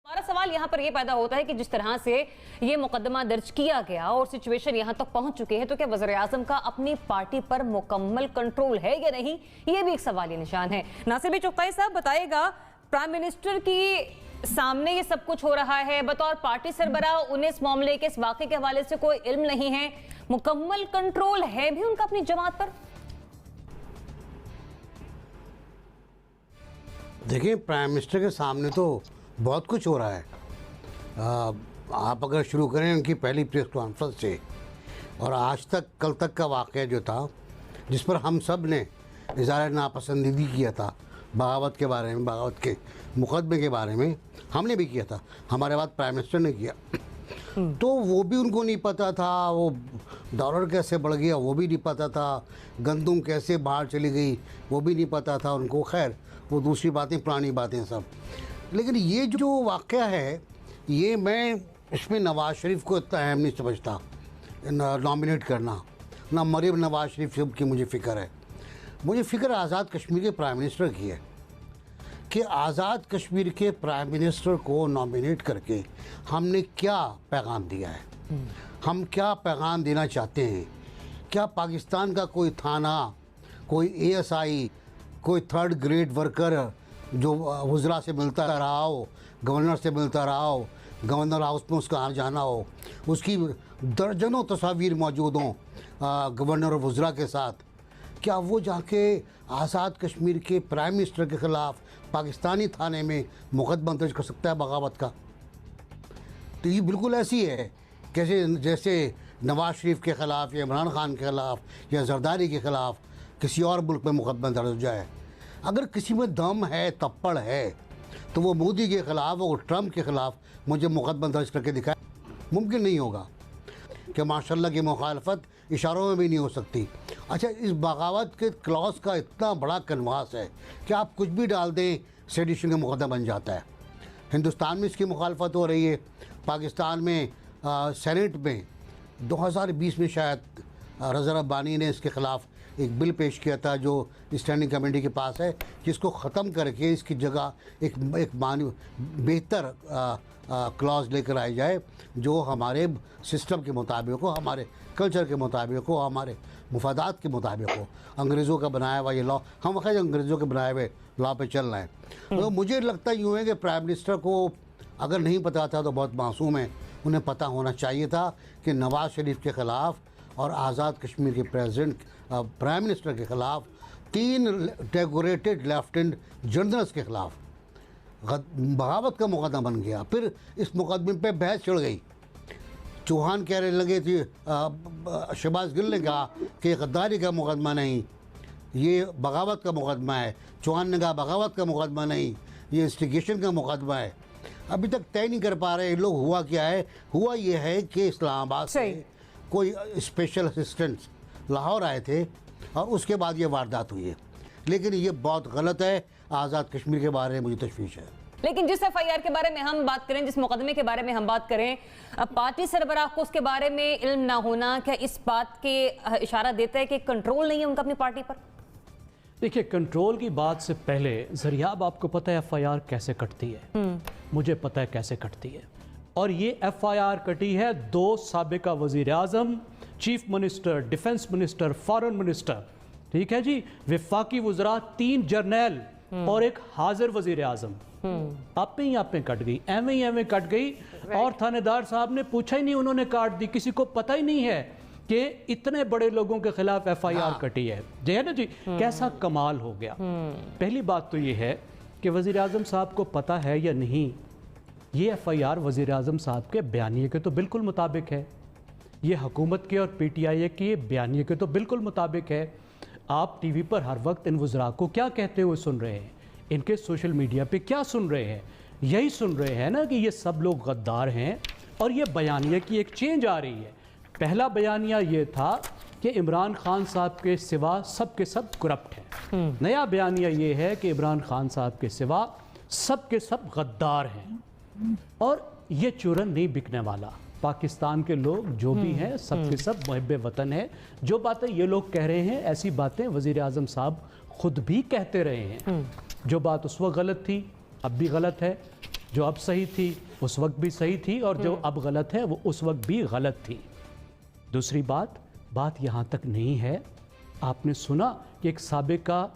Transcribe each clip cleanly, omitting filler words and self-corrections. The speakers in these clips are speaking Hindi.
हमारा सवाल यहाँ पर यह पैदा होता है कि जिस तरह से ये मुकदमा दर्ज किया गया और सिचुएशन यहाँ तक पहुंच चुके हैं, तो क्या वज़ीर-ए-आज़म का अपनी पार्टी पर मुकम्मल कंट्रोल है या नहीं, ये भी एक सवालिया निशान है। नासिर भाई चुगताई साहब बताएगा, प्राइम मिनिस्टर की सामने ये सब कुछ हो रहा है, बतौर पार्टी सरबराह उन्हें इस मामले के, इस वाक़े के हवाले से कोई इल्म नहीं है, मुकम्मल कंट्रोल है भी उनका अपनी जमात पर? देखिए, प्राइम मिनिस्टर के सामने तो बहुत कुछ हो रहा है। आप अगर शुरू करें उनकी पहली प्रेस कॉन्फ्रेंस से और आज तक, कल तक का वाक़या जो था, जिस पर हम सब ने इज़हार नापसंदीदी किया था, बगावत के बारे में, बगावत के मुकदमे के बारे में हमने भी किया था, हमारे बाद प्राइम मिनिस्टर ने किया, तो वो भी उनको नहीं पता था, वो डॉलर कैसे बढ़ गया वो भी नहीं पता था, गंदुम कैसे बाहर चली गई वो भी नहीं पता था उनको। खैर, वो दूसरी बातें, पुरानी बातें सब। लेकिन ये जो वाक़या है, ये मैं इसमें नवाज़ शरीफ को इतना अहम नहीं समझता नॉमिनेट करना, ना मरीम नवाज़ शरीफ की मुझे फ़िक्र है। मुझे फ़िक्र आज़ाद कश्मीर के प्राइम मिनिस्टर की है कि आज़ाद कश्मीर के प्राइम मिनिस्टर को नॉमिनेट करके हमने क्या पैगाम दिया है, हम क्या पैगाम देना चाहते हैं। क्या पाकिस्तान का कोई थाना, कोई ASI, कोई थर्ड ग्रेड वर्कर जो वज़रा से मिलता रहा हो, गवर्नर से मिलता रहा हो, गवर्नर हाउस में उसका आना जाना हो, उसकी दर्जनों तस्वीर मौजूद हों गवर्नर और वज़रा के साथ, क्या वो जाके आज़ाद कश्मीर के प्राइम मिनिस्टर के ख़िलाफ़ पाकिस्तानी थाने में मुकदमा दर्ज कर सकता है बगावत का? तो ये बिल्कुल ऐसी है जैसे नवाज़ शरीफ के ख़िलाफ़ या इमरान खान के ख़िलाफ़ या जरदारी के ख़िलाफ़ किसी और मुल्क में मुकदमा दर्ज हो जाए। अगर किसी में दम है, तप्पड़ है, तो वो मोदी के ख़िलाफ़ और ट्रंप के ख़िलाफ़ मुझे मुकदमा दर्ज करके दिखाए। मुमकिन नहीं होगा कि माशाल्लाह की मुखालफत इशारों में भी नहीं हो सकती। अच्छा, इस बगावत के क्लॉज का इतना बड़ा कन्वास है कि आप कुछ भी डाल दें, सेडिशन का मुकदमा बन जाता है। हिंदुस्तान में इसकी मुखालफत हो रही है, पाकिस्तान में सेनेट में 2020 में शायद रज़ा रब्बानी ने इसके ख़िलाफ़ एक बिल पेश किया था जो स्टैंडिंग कमेटी के पास है, जिसको ख़त्म करके इसकी जगह एक बेहतर क्लॉज लेकर आई जाए जो हमारे सिस्टम के मुताबिक हो, हमारे कल्चर के मुताबिक हो, हमारे मुफादात के मुताबिक हो। अंग्रेज़ों का बनाया हुआ ये लॉ, हम वक़्त अंग्रेज़ों के बनाए हुए लॉ पे चल रहे हैं। तो मुझे लगता यूँ है कि प्राइम मिनिस्टर को अगर नहीं पता था तो बहुत मासूम है, उन्हें पता होना चाहिए था कि नवाज़ शरीफ के ख़िलाफ़ और आज़ाद कश्मीर के प्राइम मिनिस्टर के ख़िलाफ़ 3 डेकोरेटेड लेफ्टिनेंट जनरल्स के ख़िलाफ़ बगावत का मुकदमा बन गया। फिर इस मुकदमे पे बहस छिड़ गई। चौहान कह रहे लगे थे, शहबाज गिल ने कहा कि गद्दारी का मुकदमा नहीं, ये बगावत का मुकदमा है। चौहान ने कहा बगावत का मुकदमा नहीं, ये इंस्टिगेशन का मुकदमा है। अभी तक तय नहीं कर पा रहे लोग हुआ क्या है। हुआ ये है कि इस्लामाबाद से कोई स्पेशल असिस्टेंट्स लाहौर आए थे और उसके बाद ये वारदात हुई है। लेकिन ये बहुत गलत है। आज़ाद कश्मीर के बारे में मुझे तशवीश है। लेकिन जिस FIR के बारे में हम बात करें, जिस मुकदमे के बारे में हम बात करें, पार्टी सरबराह को उसके बारे में इल्म ना होना क्या इस बात के इशारा देता है कि कंट्रोल नहीं है उनका अपनी पार्टी पर? देखिए, कंट्रोल की बात से पहले ज़रियाब, आपको पता है FIR कैसे कटती है? मुझे पता है कैसे कटती है। और ये FIR कटी है 2 साबिका वज़ीर-ए-आज़म, chief minister, defence minister, foreign minister, ठीक है जी, वफाकी वज़रा, 3 जर्नैल और एक हाजिर वज़ीर-ए-आज़म। आप पे कट गई, एवं कट गई। और थानेदार साहब ने पूछा ही नहीं, उन्होंने काट दी। किसी को पता ही नहीं है कि इतने बड़े लोगों के खिलाफ FIR कटी है। जी है ना जी, कैसा कमाल हो गया। पहली बात तो ये है कि वज़ीर-ए-आज़म साहब को पता है या नहीं, ये FIR वज़ीर-ए-आज़म साहब के बयानिए के तो बिल्कुल मुताबिक है, ये हुकूमत के और PTI के बयानिए के तो बिल्कुल मुताबिक है। आप TV पर हर वक्त इन वज़रा को क्या कहते हुए सुन रहे हैं, इनके सोशल मीडिया पे क्या सुन रहे हैं? यही सुन रहे हैं ना कि ये सब लोग गद्दार हैं। और ये बयानिया की एक चेंज आ रही है। पहला बयानिया ये था कि इमरान खान साहब के सिवा सब के सब करप्ट हैं। नया बयानिया ये है कि इमरान खान साहब के सिवा सब के सब गद्दार हैं। और ये चूरन नहीं बिकने वाला। पाकिस्तान के लोग जो भी हैं सब के सब मुहिब्बे वतन है। जो बातें ये लोग कह रहे हैं, ऐसी बातें वज़ीर-ए-आज़म साहब खुद भी कहते रहे हैं। जो बात उस वक्त गलत थी अब भी गलत है, जो अब सही थी उस वक्त भी सही थी, और जो अब गलत है वो उस वक्त भी गलत थी। दूसरी बात यहाँ तक नहीं है। आपने सुना कि एक साबिका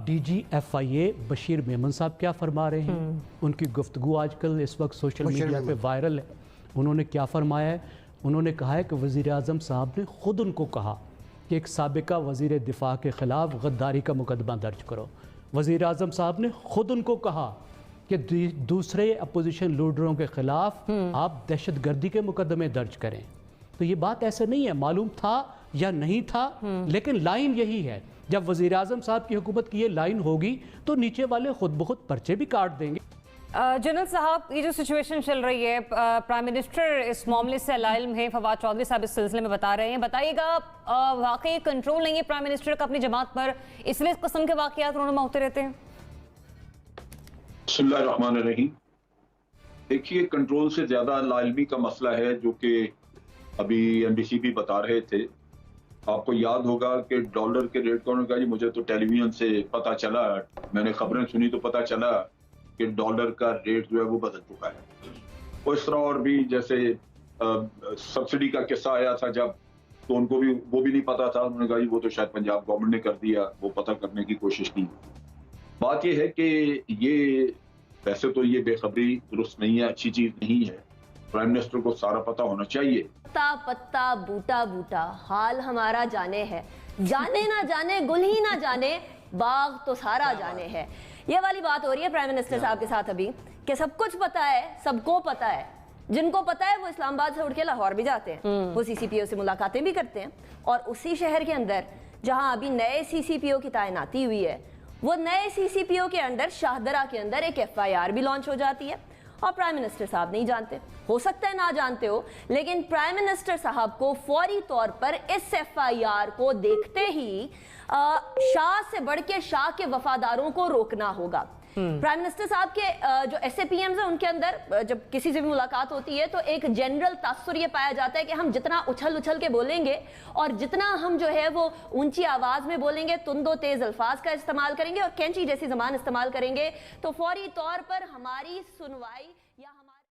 DGFIA बशीर मेमन साहब क्या फरमा रहे हैं? उनकी गुफ्तगू आजकल इस वक्त सोशल मीडिया पे वायरल है। उन्होंने क्या फरमाया है? उन्होंने कहा है कि वज़ीर आज़म साहब ने ख़ुद उनको कहा कि एक साबिका वज़ीर दिफा के ख़िलाफ़ गद्दारी का मुकदमा दर्ज करो। वज़ीर आज़म साहब ने ख़ुद उनको कहा कि दूसरे अपोजिशन लीडरों के ख़िलाफ़ आप दहशतगर्दी के मुकदमे दर्ज करें। तो ये बात ऐसे नहीं है, मालूम था या नहीं था, लेकिन लाइन यही है। जब वज़ीर आज़म साहब की हुकूमत की ये लाइन होगी तो नीचे वाले खुद ब खुद पर्चे भी काट देंगे। जनरल साहब, ये जो सिचुएशन चल रही है, प्राइम मिनिस्टर इस मामले से अलाइल्म है, फवाद चौधरी साहब इस सिलसिले में बता रहे हैं, बताइएगा वाकई कंट्रोल नहीं है प्राइम मिनिस्टर का अपनी जमात पर, इसलिए इस किस्म के वाकयात रोनुमा होते रहते हैं? बिस्मिल्लाहिर्रहमानिर्रहीम। देखिए, कंट्रोल से ज्यादा लाइल्मी का मसला है, जो कि अभी NBC भी बता रहे थे। आपको याद होगा कि डॉलर के रेट का, उन्होंने कहा जी मुझे तो टेलीविजन से पता चला, मैंने खबरें सुनी तो पता चला कि डॉलर का रेट जो है वो बदल चुका है। और इस तरह और भी, जैसे सब्सिडी का किस्सा आया था जब, तो उनको भी वो भी नहीं पता था, उन्होंने कहा जी वो तो शायद पंजाब गवर्नमेंट ने कर दिया, वो पता करने की कोशिश की। बात ये है कि ये वैसे तो ये बेखबरी दुरुस्त नहीं है, अच्छी चीज नहीं है। प्राइम मिनिस्टर को सारा पता होना चाहिए। पत्ता पत्ता बूटा बूटा हाल हमारा जाने है, जाने ना जाने गुल ही ना जाने बाग तो सारा जाने है। ये वाली बात हो रही है प्राइम मिनिस्टर साहब के साथ अभी, कि सब कुछ पता है, सबको पता है। जिनको पता है वो इस्लामाबाद से उठ के लाहौर भी जाते हैं, वो CCPO से मुलाकातें भी करते हैं, और उसी शहर के अंदर जहां अभी नए CCPO की तैनाती हुई है, वो नए CCPO के अंदर शाहदरा के अंदर एक FIR भी लॉन्च हो जाती है, और प्राइम मिनिस्टर साहब नहीं जानते। हो सकता है ना जानते हो, लेकिन प्राइम मिनिस्टर साहब को फौरी तौर पर इस FIR को देखते ही शाह से बढ़ के शाह के वफादारों को रोकना होगा। प्राइम मिनिस्टर साहब के जो SAPMs हैं, उनके अंदर जब किसी से भी मुलाकात होती है तो एक जनरल तासुर ये पाया जाता है कि हम जितना उछल उछल के बोलेंगे और जितना हम जो है वो ऊंची आवाज में बोलेंगे, तुंदो तेज अल्फाज का इस्तेमाल करेंगे और कैंची जैसी जबान इस्तेमाल करेंगे, तो फौरी तौर पर हमारी सुनवाई